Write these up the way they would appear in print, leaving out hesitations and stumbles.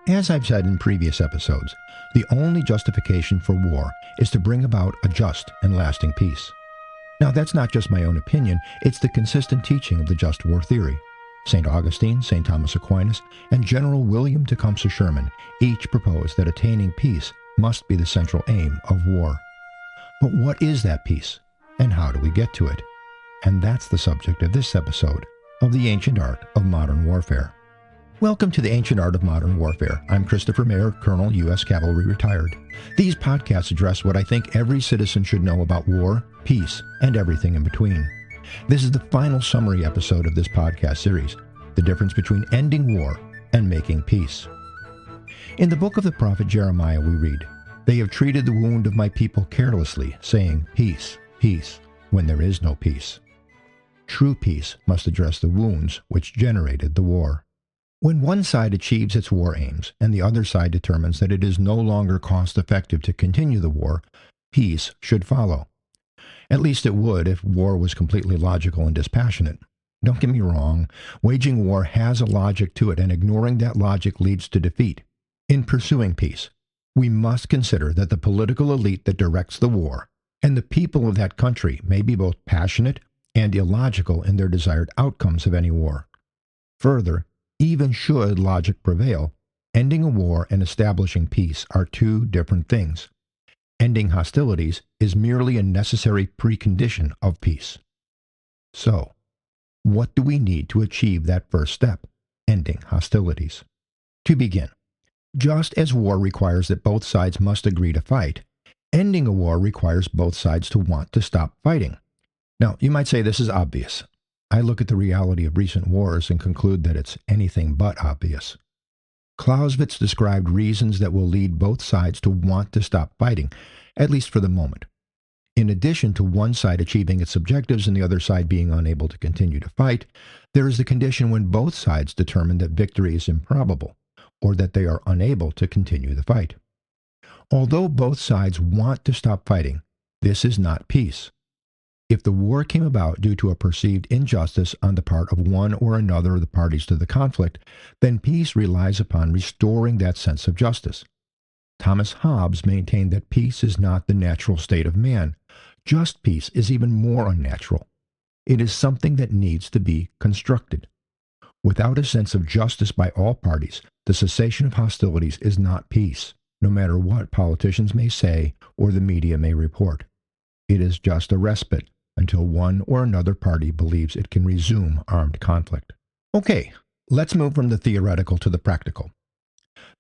As I've said in previous episodes, the only justification for war is to bring about a just and lasting peace. Now, that's not just my own opinion, it's the consistent teaching of the just war theory. St. Augustine, St. Thomas Aquinas, and General William Tecumseh Sherman each proposed that attaining peace must be the central aim of war. But what is that peace, and how do we get to it? And that's the subject of this episode of The Ancient Art of Modern Warfare. Welcome to The Ancient Art of Modern Warfare. I'm Christopher Mayer, Colonel, U.S. Cavalry retired. These podcasts address what I think every citizen should know about war, peace, and everything in between. This is the final summary episode of this podcast series, the difference between ending war and making peace. In the book of the prophet Jeremiah we read, "They have treated the wound of my people carelessly, saying, 'Peace, peace,' when there is no peace." True peace must address the wounds which generated the war. When one side achieves its war aims and the other side determines that it is no longer cost-effective to continue the war, peace should follow. At least it would if war was completely logical and dispassionate. Don't get me wrong, waging war has a logic to it, and ignoring that logic leads to defeat. In pursuing peace, we must consider that the political elite that directs the war and the people of that country may be both passionate and illogical in their desired outcomes of any war. Further, even should logic prevail, ending a war and establishing peace are two different things. Ending hostilities is merely a necessary precondition of peace. So, what do we need to achieve that first step, ending hostilities? To begin, just as war requires that both sides must agree to fight, ending a war requires both sides to want to stop fighting. Now, you might say this is obvious. I look at the reality of recent wars and conclude that it's anything but obvious. Clausewitz described reasons that will lead both sides to want to stop fighting, at least for the moment. In addition to one side achieving its objectives and the other side being unable to continue to fight, there is the condition when both sides determine that victory is improbable, or that they are unable to continue the fight. Although both sides want to stop fighting, this is not peace. If the war came about due to a perceived injustice on the part of one or another of the parties to the conflict, then peace relies upon restoring that sense of justice. Thomas Hobbes maintained that peace is not the natural state of man. Just peace is even more unnatural. It is something that needs to be constructed. Without a sense of justice by all parties, the cessation of hostilities is not peace, no matter what politicians may say or the media may report. It is just a respite until one or another party believes it can resume armed conflict. Okay, let's move from the theoretical to the practical.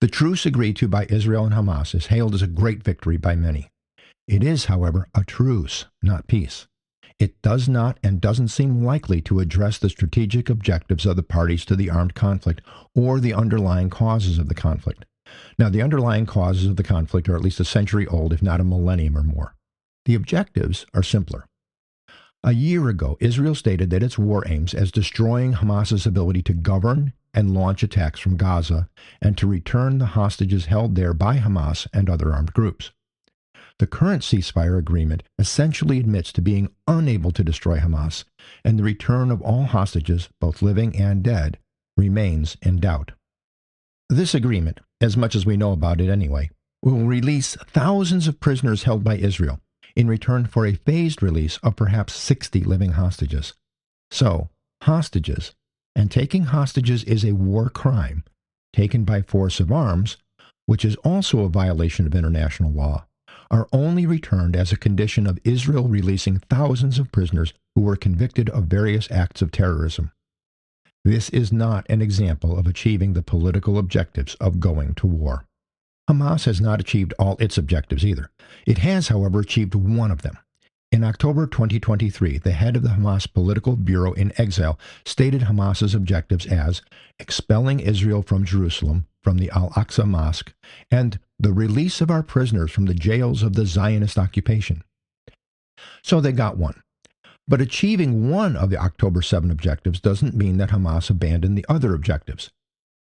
The truce agreed to by Israel and Hamas is hailed as a great victory by many. It is, however, a truce, not peace. It does not and doesn't seem likely to address the strategic objectives of the parties to the armed conflict or the underlying causes of the conflict. Now, the underlying causes of the conflict are at least a century old, if not a millennium or more. The objectives are simpler. A year ago, Israel stated that its war aims as destroying Hamas's ability to govern and launch attacks from Gaza and to return the hostages held there by Hamas and other armed groups. The current ceasefire agreement essentially admits to being unable to destroy Hamas, and the return of all hostages, both living and dead, remains in doubt. This agreement, as much as we know about it anyway, will release thousands of prisoners held by Israel, in return for a phased release of perhaps 60 living hostages. So, hostages, and taking hostages is a war crime, taken by force of arms, which is also a violation of international law, are only returned as a condition of Israel releasing thousands of prisoners who were convicted of various acts of terrorism. This is not an example of achieving the political objectives of going to war. Hamas has not achieved all its objectives either. It has, however, achieved one of them. In October 2023, the head of the Hamas Political Bureau in exile stated Hamas's objectives as expelling Israel from Jerusalem, from the Al-Aqsa Mosque, and the release of our prisoners from the jails of the Zionist occupation. So they got one. But achieving one of the October 7 objectives doesn't mean that Hamas abandoned the other objectives.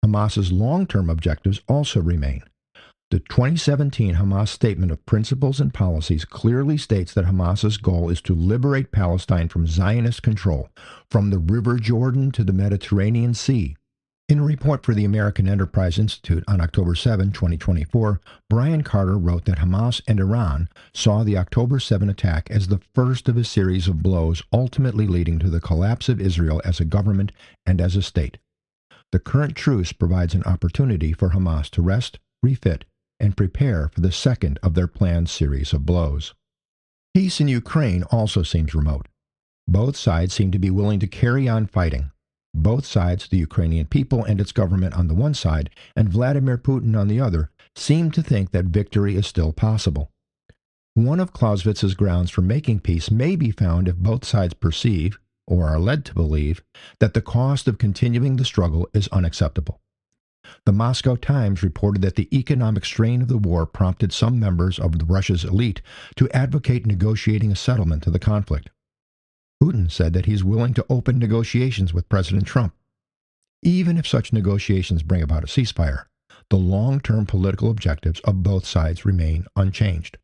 Hamas's long-term objectives also remain. The 2017 Hamas Statement of Principles and Policies clearly states that Hamas's goal is to liberate Palestine from Zionist control, from the River Jordan to the Mediterranean Sea. In a report for the American Enterprise Institute on October 7, 2024, Brian Carter wrote that Hamas and Iran saw the October 7 attack as the first of a series of blows ultimately leading to the collapse of Israel as a government and as a state. The current truce provides an opportunity for Hamas to rest, refit, and prepare for the second of their planned series of blows. Peace in Ukraine also seems remote. Both sides seem to be willing to carry on fighting. Both sides, the Ukrainian people and its government on the one side, and Vladimir Putin on the other, seem to think that victory is still possible. One of Clausewitz's grounds for making peace may be found if both sides perceive, or are led to believe, that the cost of continuing the struggle is unacceptable. The Moscow Times reported that the economic strain of the war prompted some members of Russia's elite to advocate negotiating a settlement to the conflict. Putin said that he's willing to open negotiations with President Trump. Even if such negotiations bring about a ceasefire, the long-term political objectives of both sides remain unchanged.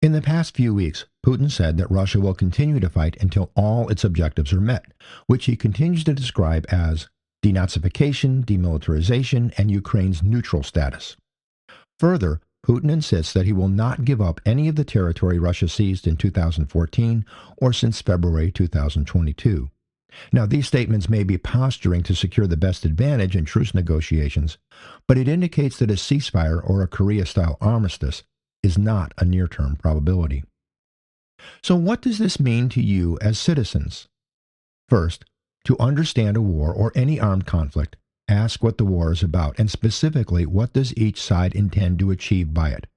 In the past few weeks, Putin said that Russia will continue to fight until all its objectives are met, which he continues to describe as denazification, demilitarization, and Ukraine's neutral status. Further, Putin insists that he will not give up any of the territory Russia seized in 2014 or since February 2022. Now, these statements may be posturing to secure the best advantage in truce negotiations, but it indicates that a ceasefire or a Korea-style armistice is not a near-term probability. So what does this mean to you as citizens? First, to understand a war or any armed conflict, ask what the war is about, and specifically, what does each side intend to achieve by it?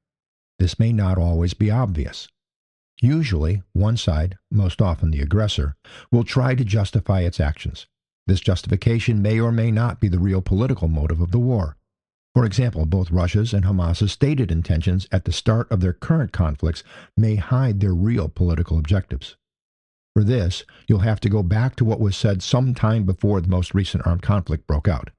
This may not always be obvious. Usually, one side, most often the aggressor, will try to justify its actions. This justification may or may not be the real political motive of the war. For example, both Russia's and Hamas's stated intentions at the start of their current conflicts may hide their real political objectives. For this, you'll have to go back to what was said some time before the most recent armed conflict broke out.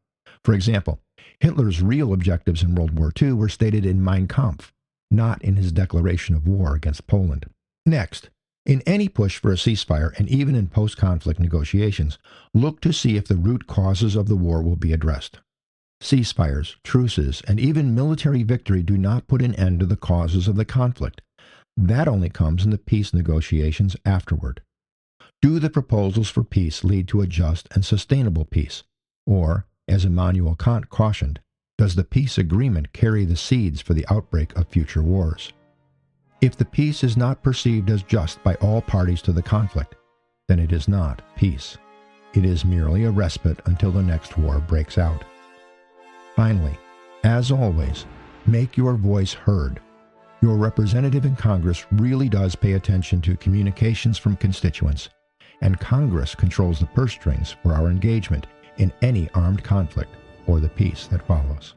For example, Hitler's real objectives in World War II were stated in Mein Kampf, not in his declaration of war against Poland. Next, in any push for a ceasefire and even in post-conflict negotiations, look to see if the root causes of the war will be addressed. Ceasefires, truces, and even military victory do not put an end to the causes of the conflict. That only comes in the peace negotiations afterward. Do the proposals for peace lead to a just and sustainable peace? Or, as Immanuel Kant cautioned, does the peace agreement carry the seeds for the outbreak of future wars? If the peace is not perceived as just by all parties to the conflict, then it is not peace. It is merely a respite until the next war breaks out. Finally, as always, make your voice heard. Your representative in Congress really does pay attention to communications from constituents, and Congress controls the purse strings for our engagement in any armed conflict or the peace that follows.